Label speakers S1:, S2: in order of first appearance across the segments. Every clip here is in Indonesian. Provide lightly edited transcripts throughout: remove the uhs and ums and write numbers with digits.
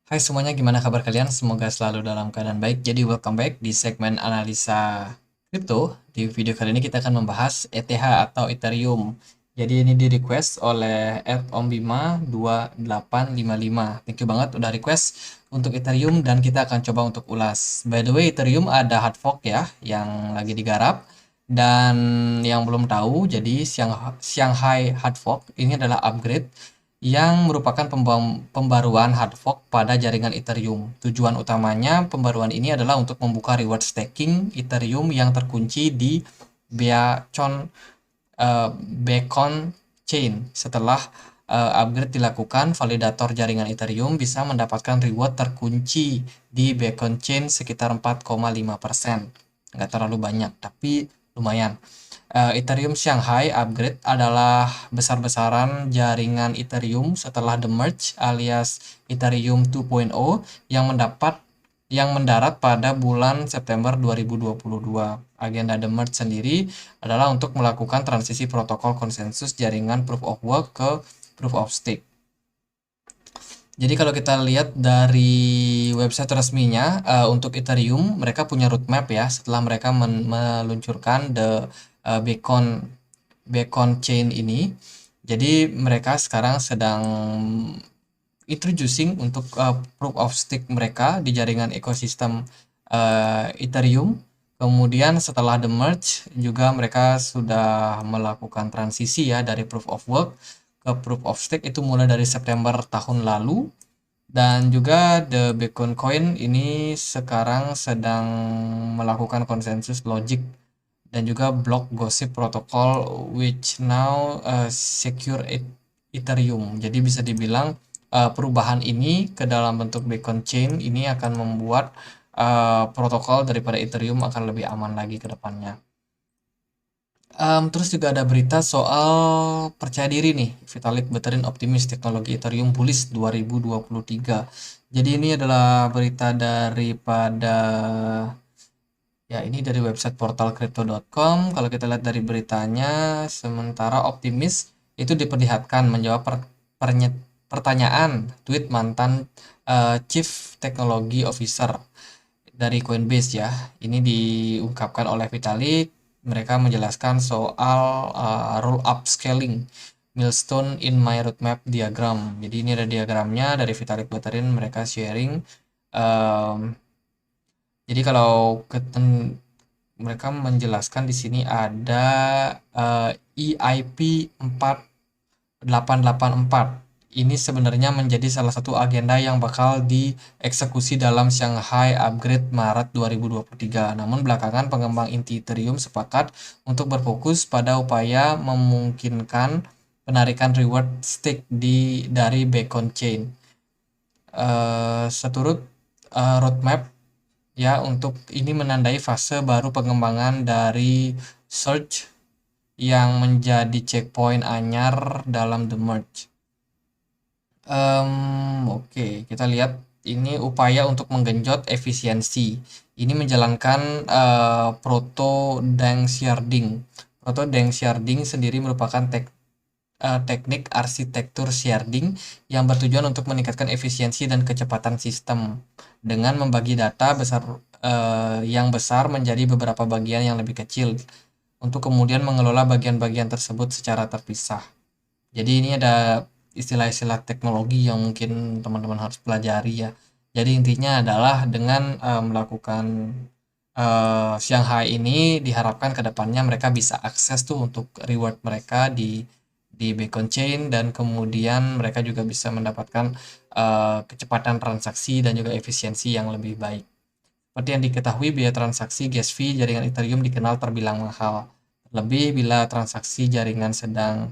S1: Hai semuanya, gimana kabar kalian? Semoga selalu dalam keadaan baik. Jadi welcome back di segmen analisa kripto. Di video kali ini kita akan membahas ETH atau Ethereum. Jadi ini di request oleh @ombima2855. Thank you banget udah request untuk Ethereum dan kita akan coba untuk ulas. By the way, Ethereum ada hard fork ya yang lagi digarap. Dan yang belum tahu, jadi Shanghai Hard Fork ini adalah upgrade yang merupakan pembaruan hard fork pada jaringan Ethereum. Tujuan utamanya pembaruan ini adalah untuk membuka reward staking Ethereum yang terkunci di Beacon Beacon Chain. Setelah upgrade dilakukan, validator jaringan Ethereum bisa mendapatkan reward terkunci di Beacon Chain sekitar 4,5%. Nggak terlalu banyak, tapi lumayan. Ethereum Shanghai Upgrade adalah besar-besaran jaringan Ethereum setelah the merge alias Ethereum 2.0 yang mendarat pada bulan September 2022. Agenda the merge sendiri adalah untuk melakukan transisi protokol konsensus jaringan proof of work ke proof of stake. Jadi kalau kita lihat dari website resminya untuk Ethereum, mereka punya roadmap ya setelah mereka meluncurkan the Beacon Beacon Chain ini. Jadi mereka sekarang sedang introducing untuk proof of stake mereka di jaringan ekosistem Ethereum. Kemudian setelah the merge juga mereka sudah melakukan transisi ya dari proof of work ke proof of stake itu mulai dari September tahun lalu. Dan juga the Beacon Coin ini sekarang sedang melakukan konsensus logic dan juga block gossip protocol which now secure Ethereum. Jadi bisa dibilang perubahan ini ke dalam bentuk Beacon Chain ini akan membuat protokol daripada Ethereum akan lebih aman lagi ke depannya. Terus juga ada berita soal percaya diri nih, Vitalik Buterin optimis teknologi Ethereum bullish 2023. Jadi ini adalah berita daripada ya ini dari website portal crypto.com. Kalau kita lihat dari beritanya, sementara optimis itu diperlihatkan menjawab pertanyaan tweet mantan Chief Technology Officer dari Coinbase ya. Ini diungkapkan oleh Vitalik. Mereka menjelaskan soal roll up scaling milestone in my roadmap diagram. Jadi ini ada diagramnya dari Vitalik Buterin, mereka sharing. Um, jadi kalau mereka menjelaskan di sini ada EIP 4884. Ini sebenarnya menjadi salah satu agenda yang bakal dieksekusi dalam Shanghai Upgrade Maret 2023. Namun belakangan pengembang inti Ethereum sepakat untuk berfokus pada upaya memungkinkan penarikan reward stake dari Beacon Chain. Seturut roadmap ya untuk ini menandai fase baru pengembangan dari Surge yang menjadi checkpoint anyar dalam the merge. Oke, kita lihat ini upaya untuk menggenjot efisiensi. Ini menjalankan Proto Danksharding. Proto Danksharding sendiri merupakan teknik arsitektur sharding yang bertujuan untuk meningkatkan efisiensi dan kecepatan sistem dengan membagi data yang besar menjadi beberapa bagian yang lebih kecil untuk kemudian mengelola bagian-bagian tersebut secara terpisah. Jadi ini ada istilah-istilah teknologi yang mungkin teman-teman harus pelajari ya. Jadi intinya adalah dengan melakukan Shanghai ini diharapkan kedepannya mereka bisa akses tuh untuk reward mereka di Beacon Chain dan kemudian mereka juga bisa mendapatkan kecepatan transaksi dan juga efisiensi yang lebih baik. Seperti yang diketahui, biaya transaksi gas fee jaringan Ethereum dikenal terbilang mahal. Terlebih bila transaksi jaringan sedang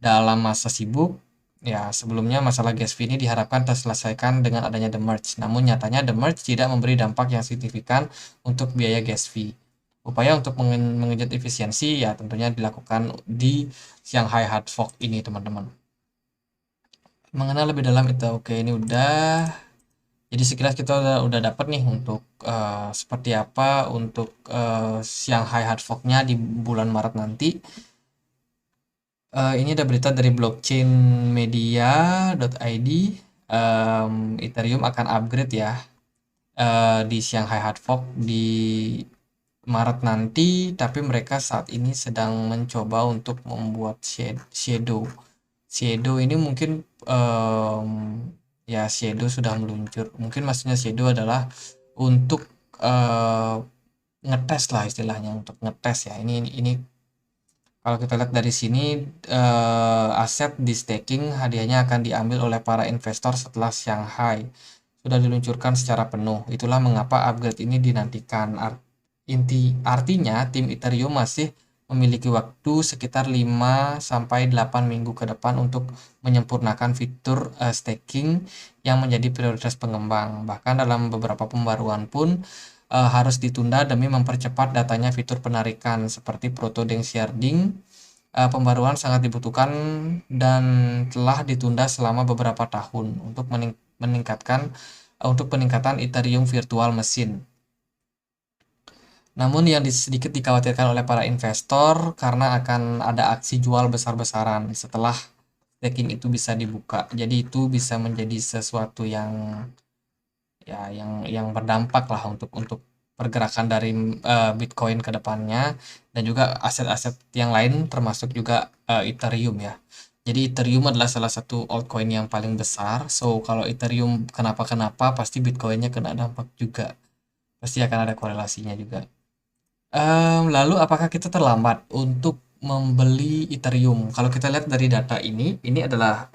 S1: dalam masa sibuk, ya sebelumnya masalah gas fee ini diharapkan terselesaikan dengan adanya the merge. Namun nyatanya the merge tidak memberi dampak yang signifikan untuk biaya gas fee. Upaya untuk mengejut efisiensi ya tentunya dilakukan di Shanghai Hard Fork ini teman-teman. Mengenal lebih dalam itu, oke ini udah. Jadi sekilas kita udah dapat nih untuk seperti apa untuk Shanghai Hard Fork-nya di bulan Maret nanti. Ini ada berita dari blockchainmedia.id. Ethereum akan upgrade ya di Shanghai Hard Fork di Maret nanti, tapi mereka saat ini sedang mencoba untuk membuat shadow. Shadow ini mungkin ya shadow sudah meluncur. Mungkin maksudnya shadow adalah untuk eh, ngetes lah istilahnya, untuk ngetes ya. Ini kalau kita lihat dari sini aset di staking hadiahnya akan diambil oleh para investor setelah Shanghai sudah diluncurkan secara penuh. Itulah mengapa upgrade ini dinantikan. Artinya tim Ethereum masih memiliki waktu sekitar 5 sampai 8 minggu ke depan untuk menyempurnakan fitur staking yang menjadi prioritas pengembang. Bahkan dalam beberapa pembaruan pun harus ditunda demi mempercepat datanya fitur penarikan seperti Proto Deng Sharding. Pembaruan sangat dibutuhkan dan telah ditunda selama beberapa tahun untuk peningkatan Ethereum virtual machine. Namun yang sedikit dikhawatirkan oleh para investor karena akan ada aksi jual besar-besaran setelah staking itu bisa dibuka. Jadi itu bisa menjadi sesuatu yang ya yang berdampak lah untuk pergerakan dari Bitcoin ke depannya dan juga aset-aset yang lain termasuk juga Ethereum ya. Jadi Ethereum adalah salah satu altcoin yang paling besar. So kalau Ethereum kenapa-kenapa pasti Bitcoinnya kena dampak juga. Pasti akan ada korelasinya juga. Lalu apakah kita terlambat untuk membeli Ethereum? Kalau kita lihat dari data ini adalah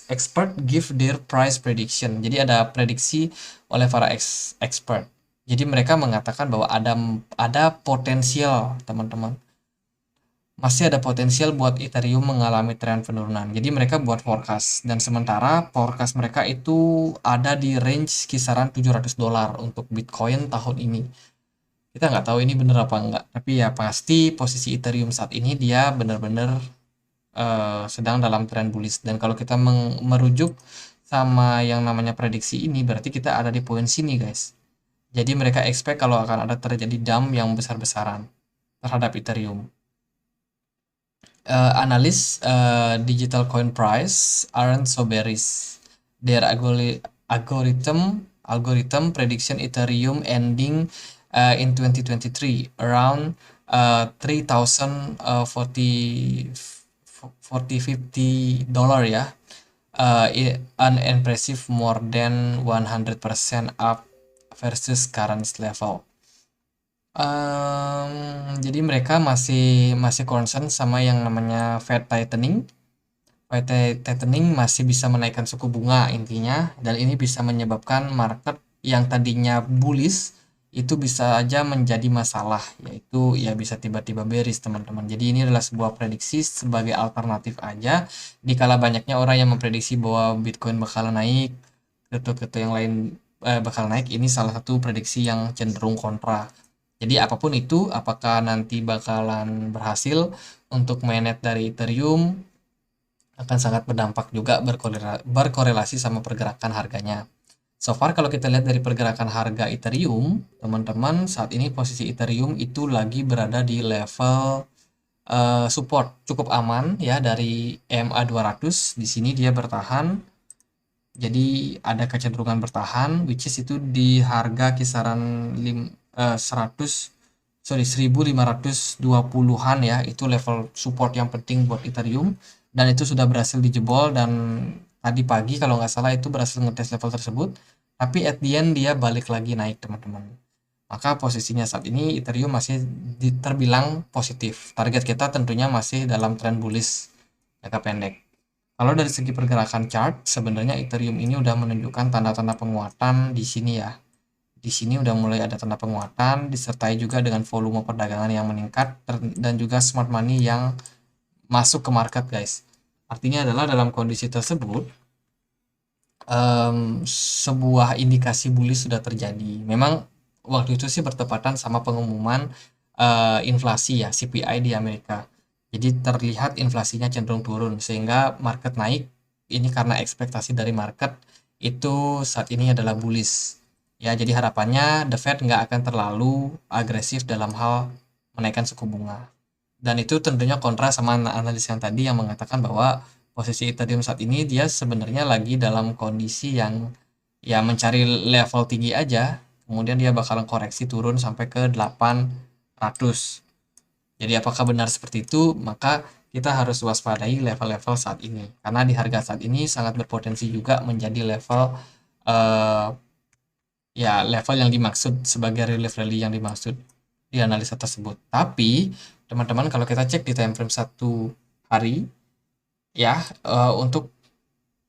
S1: expert give their price prediction. Jadi ada prediksi oleh para expert. Jadi mereka mengatakan bahwa ada potensial, teman-teman. Masih ada potensial buat Ethereum mengalami tren penurunan. Jadi mereka buat forecast dan sementara forecast mereka itu ada di range kisaran $700 untuk Bitcoin tahun ini. Kita nggak tahu ini bener apa enggak, tapi ya pasti posisi Ethereum saat ini dia benar-benar sedang dalam tren bullish. Dan kalau kita merujuk sama yang namanya prediksi ini, berarti kita ada di poin sini guys. Jadi mereka expect kalau akan ada terjadi dump yang besar-besaran terhadap Ethereum. Analis digital coin price aren't so bearish. Their algorithm prediction Ethereum ending in 2023 around 3,040 $50 ya. An impressive more than 100% up versus current level. Jadi mereka masih concern sama yang namanya Fed tightening. Fed tightening masih bisa menaikkan suku bunga intinya, dan ini bisa menyebabkan market yang tadinya bullish itu bisa aja menjadi masalah, yaitu ya bisa tiba-tiba bearish teman-teman. Jadi ini adalah sebuah prediksi sebagai alternatif aja dikala banyaknya orang yang memprediksi bahwa Bitcoin bakalan naik, kripto-kripto yang lain bakal naik. Ini salah satu prediksi yang cenderung kontra. Jadi apapun itu, apakah nanti bakalan berhasil untuk mainnet dari Ethereum akan sangat berdampak juga berkorelasi sama pergerakan harganya. So far kalau kita lihat dari pergerakan harga Ethereum, teman-teman, saat ini posisi Ethereum itu lagi berada di level support cukup aman ya dari EMA 200. Di sini dia bertahan. Jadi ada kecenderungan bertahan, which is itu di harga kisaran 1520-an ya, itu level support yang penting buat Ethereum, dan itu sudah berhasil dijebol, dan tadi pagi kalau nggak salah itu berhasil ngetes level tersebut, tapi at the end dia balik lagi naik teman-teman. Maka posisinya saat ini Ethereum masih terbilang positif. Target kita tentunya masih dalam tren bullish jangka pendek. Kalau dari segi pergerakan chart, sebenarnya Ethereum ini udah menunjukkan tanda-tanda penguatan di sini ya. Di sini udah mulai ada tanda penguatan, disertai juga dengan volume perdagangan yang meningkat dan juga smart money yang masuk ke market guys. Artinya adalah dalam kondisi tersebut, sebuah indikasi bullish sudah terjadi. Memang waktu itu sih bertepatan sama pengumuman inflasi ya, CPI di Amerika. Jadi terlihat inflasinya cenderung turun sehingga market naik. Ini karena ekspektasi dari market itu saat ini adalah bullish. Ya, jadi harapannya The Fed nggak akan terlalu agresif dalam hal menaikkan suku bunga. Dan itu tentunya kontra sama analis yang tadi yang mengatakan bahwa posisi Ethereum saat ini dia sebenarnya lagi dalam kondisi yang ya mencari level tinggi aja, kemudian dia bakalan koreksi turun sampai ke 800. Jadi apakah benar seperti itu? Maka kita harus waspadai level-level saat ini. Karena di harga saat ini sangat berpotensi juga menjadi level eh, ya level yang dimaksud sebagai relief rally yang dimaksud di analisa tersebut. Tapi teman-teman kalau kita cek di time frame 1 hari ya untuk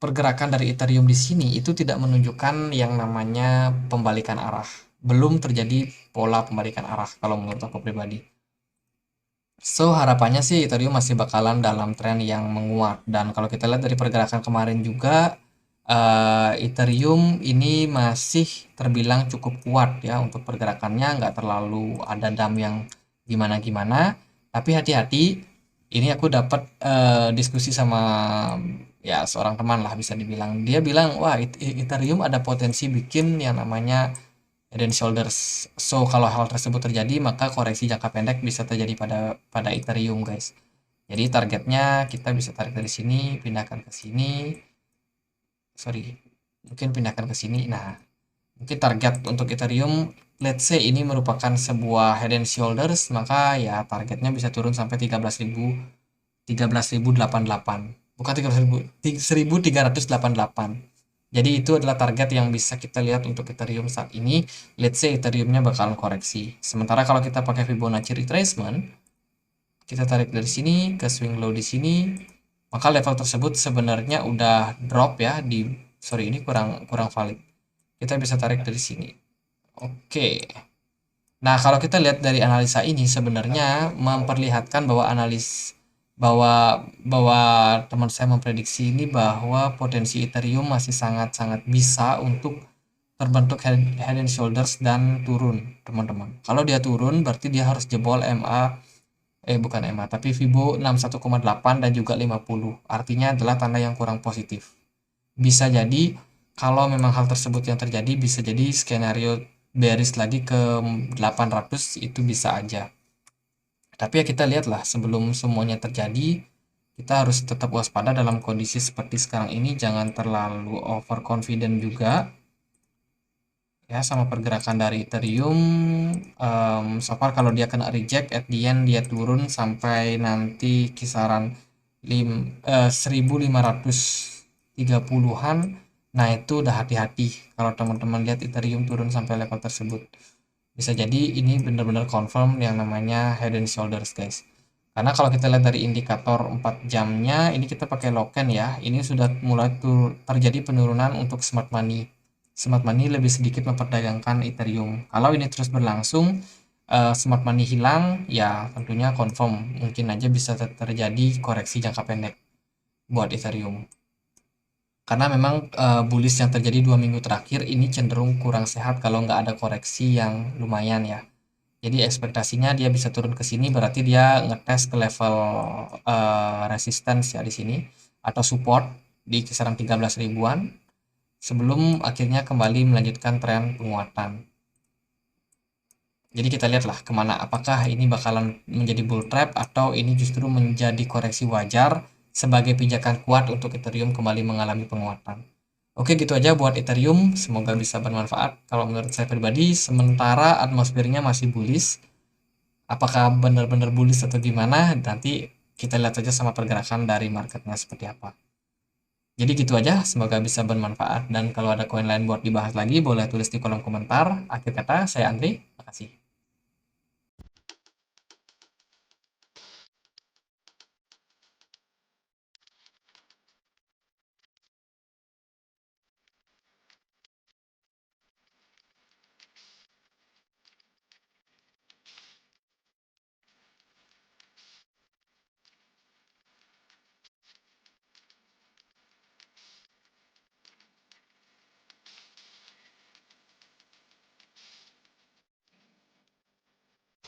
S1: pergerakan dari Ethereum di sini itu tidak menunjukkan yang namanya pembalikan arah. Belum terjadi pola pembalikan arah kalau menurut aku pribadi. So, harapannya sih Ethereum masih bakalan dalam tren yang menguat. Dan kalau kita lihat dari pergerakan kemarin juga, Ethereum ini masih terbilang cukup kuat ya untuk pergerakannya, nggak terlalu ada dam yang gimana-gimana. Tapi hati-hati, ini aku dapat diskusi sama ya seorang teman lah bisa dibilang. Dia bilang, wah Ethereum ada potensi bikin yang namanya head and shoulders. So kalau hal tersebut terjadi maka koreksi jangka pendek bisa terjadi pada Ethereum guys. Jadi targetnya kita bisa tarik dari sini, pindahkan ke sini. Sorry, mungkin pindahkan ke sini. Nah, mungkin target untuk Ethereum, let's say ini merupakan sebuah head and shoulders, maka ya targetnya bisa turun sampai 13.088. Bukan 13.000, 1.388. Jadi itu adalah target yang bisa kita lihat untuk Ethereum saat ini. Let's say Ethereumnya bakalan koreksi. Sementara kalau kita pakai Fibonacci retracement, kita tarik dari sini ke swing low di sini, maka level tersebut sebenarnya udah drop ya di sorry ini kurang valid. Kita bisa tarik dari sini. Oke. Nah, kalau kita lihat dari analisa ini sebenarnya memperlihatkan bahwa bahwa teman saya memprediksi ini bahwa potensi Ethereum masih sangat-sangat bisa untuk terbentuk head and shoulders dan turun, teman-teman. Kalau dia turun berarti dia harus jebol bukan MA, tapi Fibo 61,8 dan juga 50. Artinya adalah tanda yang kurang positif. Bisa jadi kalau memang hal tersebut yang terjadi bisa jadi skenario bearish lagi ke 800 itu bisa aja. Tapi ya kita lihatlah sebelum semuanya terjadi, kita harus tetap waspada dalam kondisi seperti sekarang ini, jangan terlalu overconfident juga ya sama pergerakan dari Ethereum. So far kalau dia kena reject, at the end dia turun sampai nanti kisaran 1530-an. Nah itu udah hati-hati kalau teman-teman lihat Ethereum turun sampai level tersebut. Bisa jadi ini benar-benar confirm yang namanya head and shoulders guys. Karena kalau kita lihat dari indikator 4 jamnya, ini kita pakai Loken ya. Ini sudah mulai terjadi penurunan untuk smart money. Smart money lebih sedikit memperdagangkan Ethereum. Kalau ini terus berlangsung, smart money hilang, ya tentunya confirm. Mungkin aja bisa terjadi koreksi jangka pendek buat Ethereum. Karena memang bullish yang terjadi 2 minggu terakhir ini cenderung kurang sehat kalau nggak ada koreksi yang lumayan ya. Jadi ekspektasinya dia bisa turun ke sini berarti dia ngetes ke level resistance ya di sini atau support di kisaran 13 ribuan sebelum akhirnya kembali melanjutkan tren penguatan. Jadi kita lihatlah kemana, apakah ini bakalan menjadi bull trap atau ini justru menjadi koreksi wajar sebagai pijakan kuat untuk Ethereum kembali mengalami penguatan. Oke gitu aja buat Ethereum, semoga bisa bermanfaat. Kalau menurut saya pribadi, sementara atmosfernya masih bullish, apakah benar-benar bullish atau gimana, nanti kita lihat aja sama pergerakan dari marketnya seperti apa. Jadi gitu aja, semoga bisa bermanfaat. Dan kalau ada koin lain buat dibahas lagi, boleh tulis di kolom komentar. Akhir kata, saya Andri, makasih.